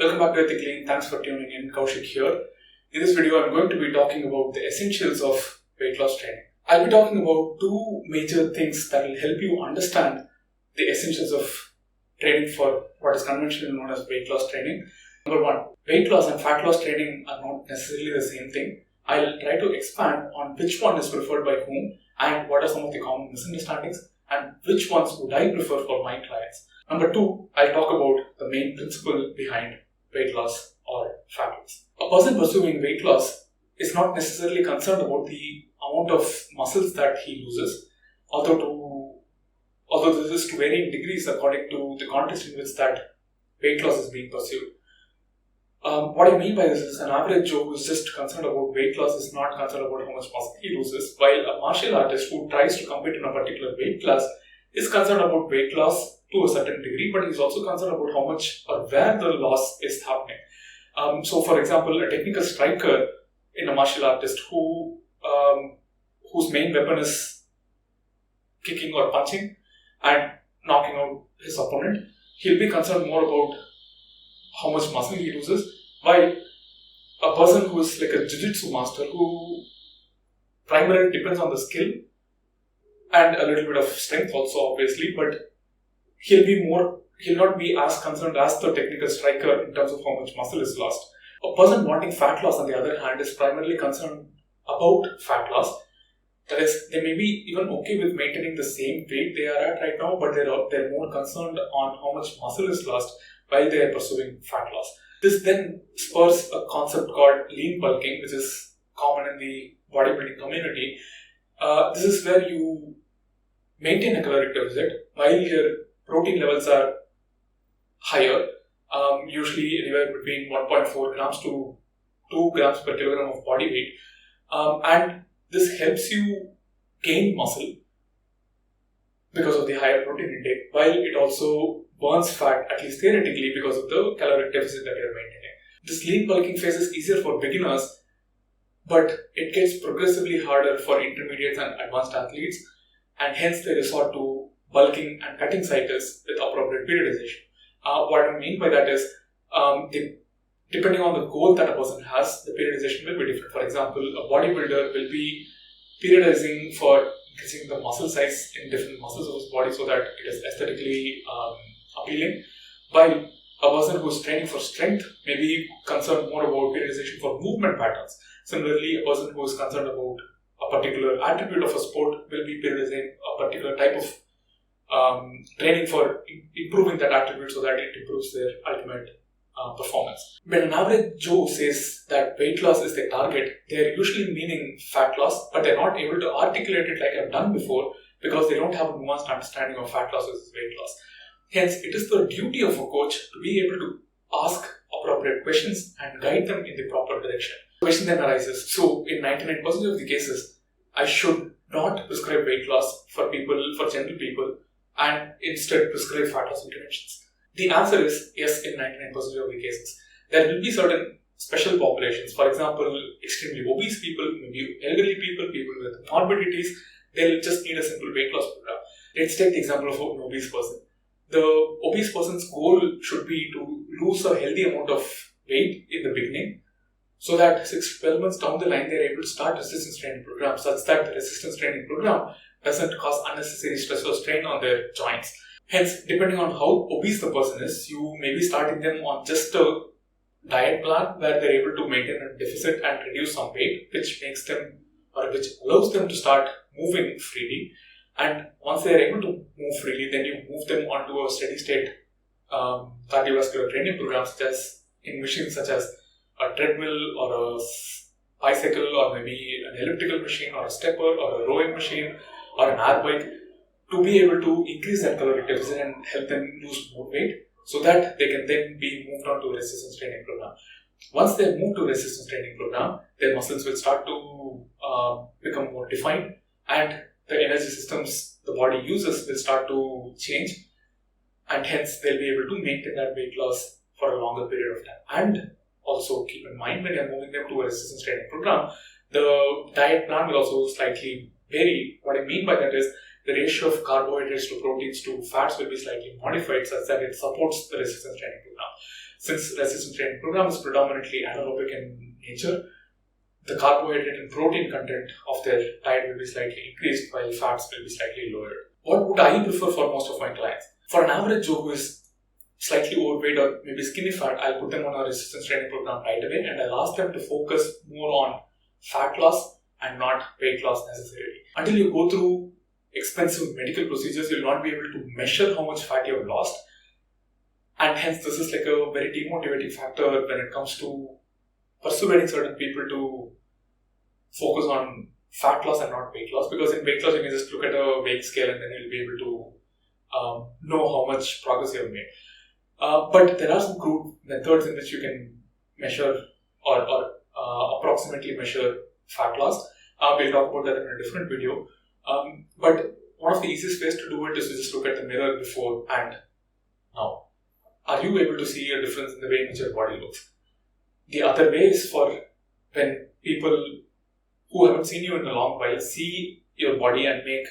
Welcome back to Ethically. Thanks for tuning in. Kaushik here. In this video, I'm going to be talking about the essentials of weight loss training. I'll be talking about two major things that will help you understand the essentials of training for what is conventionally known as weight loss training. Number one, weight loss and fat loss training are not necessarily the same thing. I'll try to expand on which one is preferred by whom and what are some of the common misunderstandings and which ones would I prefer for my clients. Number two, I'll talk about the main principle behind weight loss or fat loss. A person pursuing weight loss is not necessarily concerned about the amount of muscles that he loses, although this is to varying degrees according to the context in which that weight loss is being pursued. What I mean by this is an average Joe who is just concerned about weight loss is not concerned about how much muscle he loses, while a martial artist who tries to compete in a particular weight class is concerned about weight loss to a certain degree, but he's also concerned about how much or where the loss is happening. So, for example, a technical striker in a martial artist whose main weapon is kicking or punching and knocking out his opponent, he'll be concerned more about how much muscle he loses, while a person who is like a jiu-jitsu master who primarily depends on the skill and a little bit of strength also obviously, but he'll not be as concerned as the technical striker in terms of how much muscle is lost. A person wanting fat loss, on the other hand, is primarily concerned about fat loss. That is, they may be even okay with maintaining the same weight they are at right now, but they're more concerned on how much muscle is lost while they are pursuing fat loss. This then spurs a concept called lean bulking, which is common in the bodybuilding community. This is where you maintain a caloric deficit while your protein levels are higher, usually anywhere between 1.4 grams to 2 grams per kilogram of body weight. And this helps you gain muscle because of the higher protein intake, while it also burns fat, at least theoretically, because of the caloric deficit that you're maintaining. This lean bulking phase is easier for beginners, but it gets progressively harder for intermediates and advanced athletes, and hence they resort to bulking and cutting cycles with appropriate periodization. What I mean by that is, depending on the goal that a person has, the periodization will be different. For example, a bodybuilder will be periodizing for increasing the muscle size in different muscles of his body so that it is aesthetically appealing, while a person who is training for strength may be concerned more about periodization for movement patterns. Similarly, a person who is concerned about a particular attribute of a sport will be periodizing a particular type of training for improving that attribute so that it improves their ultimate performance. When an average Joe says that weight loss is their target, they are usually meaning fat loss, but they're not able to articulate it like I've done before because they don't have a nuanced understanding of fat loss versus weight loss. Hence, it is the duty of a coach to be able to ask appropriate questions and guide them in the proper direction. The question then arises, so in 99% of the cases, I should not prescribe weight loss for general people, and instead prescribe fat loss interventions? The answer is yes in 99% of the cases. There will be certain special populations, for example, extremely obese people, maybe elderly people, people with morbidities, they'll just need a simple weight loss program. Let's take the example of an obese person. The obese person's goal should be to lose a healthy amount of weight in the beginning, so that 6 to 12 months down the line, they're able to start resistance training programs such that the resistance training program doesn't cause unnecessary stress or strain on their joints. Hence, depending on how obese the person is, you may be starting them on just a diet plan where they're able to maintain a deficit and reduce some weight, which allows them to start moving freely. And once they are able to move freely, then you move them onto a steady state cardiovascular training program, in machines such as a treadmill or a bicycle or maybe an elliptical machine or a stepper or a rowing machine or an air bike, to be able to increase that caloric deficit and help them lose more weight so that they can then be moved on to a resistance training program. Once they move to a resistance training program, their muscles will start to become more defined, and the energy systems the body uses will start to change, and hence they'll be able to maintain that weight loss for a longer period of time. And also keep in mind, when you're moving them to a resistance training program, the diet plan will also slightly vary. What I mean by that is the ratio of carbohydrates to proteins to fats will be slightly modified such that it supports the resistance training program. Since resistance training program is predominantly anaerobic in nature, the carbohydrate and protein content of their diet will be slightly increased while fats will be slightly lowered. What would I prefer for most of my clients? For an average Joe who is slightly overweight or maybe skinny fat, I'll put them on a resistance training program right away, and I'll ask them to focus more on fat loss and not weight loss necessarily. Until you go through expensive medical procedures, you'll not be able to measure how much fat you have lost, and hence this is like a very demotivating factor when it comes to persuading certain people to focus on fat loss and not weight loss, because in weight loss you can just look at a weight scale and then you'll be able to know how much progress you have made. But there are some crude methods in which you can measure or approximately measure fat loss. We'll talk about that in a different video. But one of the easiest ways to do it is to just look at the mirror before and now. Are you able to see a difference in the way in which your body looks? The other way is for when people who haven't seen you in a long while see your body and make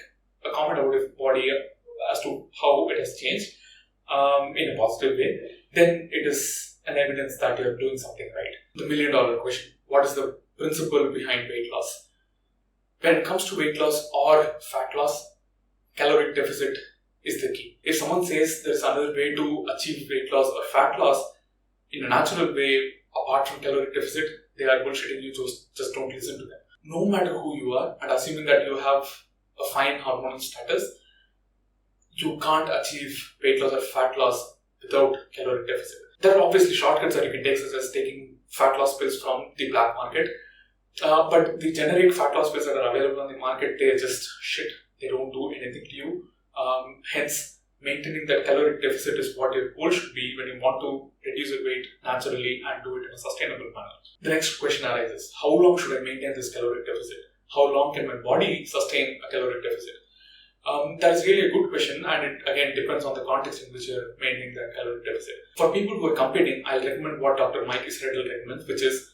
a comment about your body as to how it has changed in a positive way, then it is an evidence that you're doing something right. The $1 million question: what is the principle behind weight loss? When it comes to weight loss or fat loss, caloric deficit is the key. If someone says there's another way to achieve weight loss or fat loss in a natural way apart from caloric deficit, they are bullshitting you. Just don't listen to them. No matter who you are, and assuming that you have a fine hormonal status, you can't achieve weight loss or fat loss without caloric deficit. There are obviously shortcuts that you can take, such as taking fat loss pills from the black market. But the generic fat loss pills that are available on the market, they are just shit. They don't do anything to you. Hence, maintaining that caloric deficit is what your goal should be when you want to reduce your weight naturally and do it in a sustainable manner. The next question arises: how long should I maintain this caloric deficit? How long can my body sustain a caloric deficit? That is really a good question, and it again depends on the context in which you're maintaining that caloric deficit. For people who are competing, I'll recommend what Dr. Mike Israel recommends, which is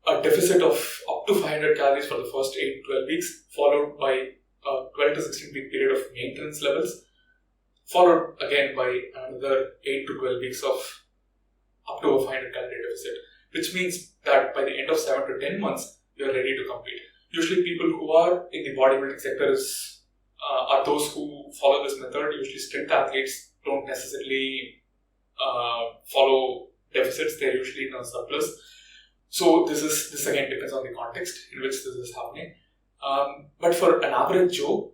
a deficit of up to 500 calories for the first 8 to 12 weeks, followed by a 12 to 16 week period of maintenance levels, followed again by another 8 to 12 weeks of up to a 500 calorie deficit, which means that by the end of 7 to 10 months, you're ready to compete. Usually people who are in the bodybuilding sector are those who follow this method. Usually strength athletes don't necessarily follow deficits, they're usually in a surplus. So this again depends on the context in which this is happening. But for an average Joe,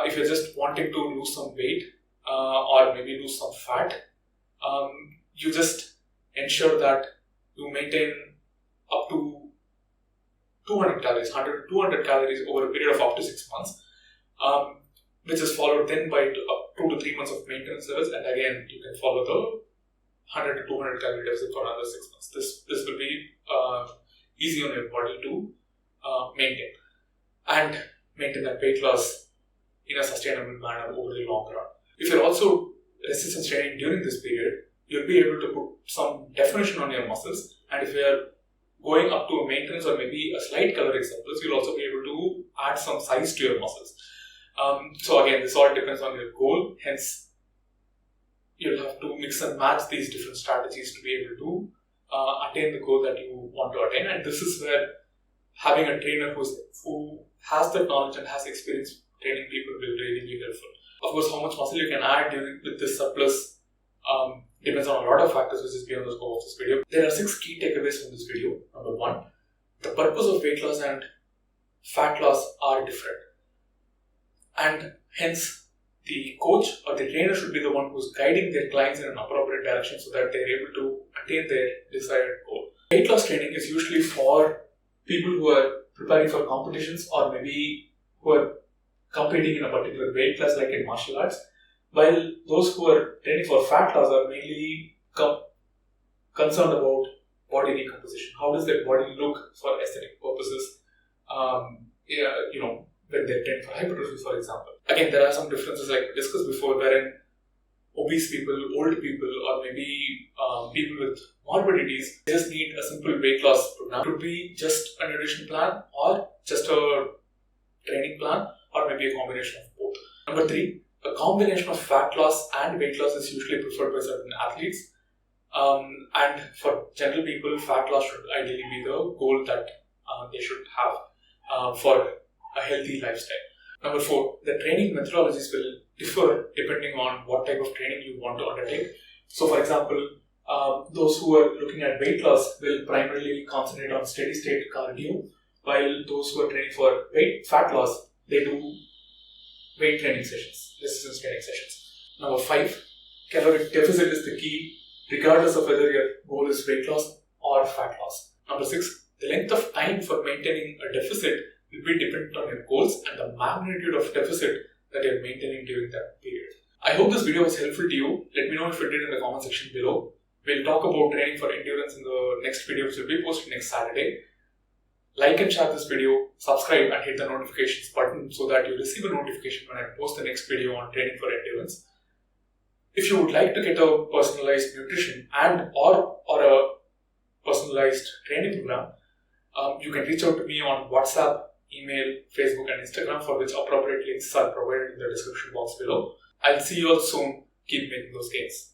if you're just wanting to lose some weight or maybe lose some fat, you just ensure that you maintain up to 200 calories, 100 to 200 calories over a period of up to 6 months, which is followed then by 2 to 3 months of maintenance levels, and again you can follow the 100 to 200 calorie deficit for another 6 months. This will be easy on your body to maintain and maintain that weight loss in a sustainable manner over the long run. If you're also resistance training during this period, you'll be able to put some definition on your muscles, and if you're going up to a maintenance or maybe a slight caloric surplus, you'll also be able to add some size to your muscles. So again, this all depends on your goal, hence you'll have to mix and match these different strategies to be able to attain the goal that you want to attain. And this is where having a trainer who has the knowledge and has experience training people will really be helpful. Of course, how much muscle you can add with this surplus depends on a lot of factors, which is beyond the scope of this video. There are 6 key takeaways from this video. Number 1, the purpose of weight loss and fat loss are different, and hence the coach or the trainer should be the one who's guiding their clients in an appropriate direction so that they're able to attain their desired goal. Weight loss training is usually for people who are preparing for competitions or maybe who are competing in a particular weight class, like in martial arts, while those who are training for fat loss are mainly concerned about body recomposition. How does their body look for aesthetic purposes? When they're training for hypertrophy, for example. Again, there are some differences, like we discussed before, wherein obese people, old people, or maybe people with morbidities just need a simple weight loss program. It could be just a nutrition plan, or just a training plan, or maybe a combination of both. Number 3, a combination of fat loss and weight loss is usually preferred by certain athletes. And for general people, fat loss should ideally be the goal that they should have for a healthy lifestyle. Number 4, the training methodologies will differ depending on what type of training you want to undertake. So, for example, those who are looking at weight loss will primarily concentrate on steady state cardio, while those who are training for fat loss, they do weight training sessions, resistance training sessions. Number 5, caloric deficit is the key, regardless of whether your goal is weight loss or fat loss. Number 6, the length of time for maintaining a deficit will be dependent on your goals and the magnitude of deficit that you're maintaining during that period. I hope this video was helpful to you. Let me know if it did in the comment section below. We'll talk about training for endurance in the next video, which will be posted next Saturday. Like and share this video, subscribe and hit the notifications button so that you receive a notification when I post the next video on training for endurance. If you would like to get a personalized nutrition and or a personalized training program, you can reach out to me on WhatsApp, email, Facebook and Instagram, for which appropriate links are provided in the description box below. I'll see you all soon. Keep making those gains.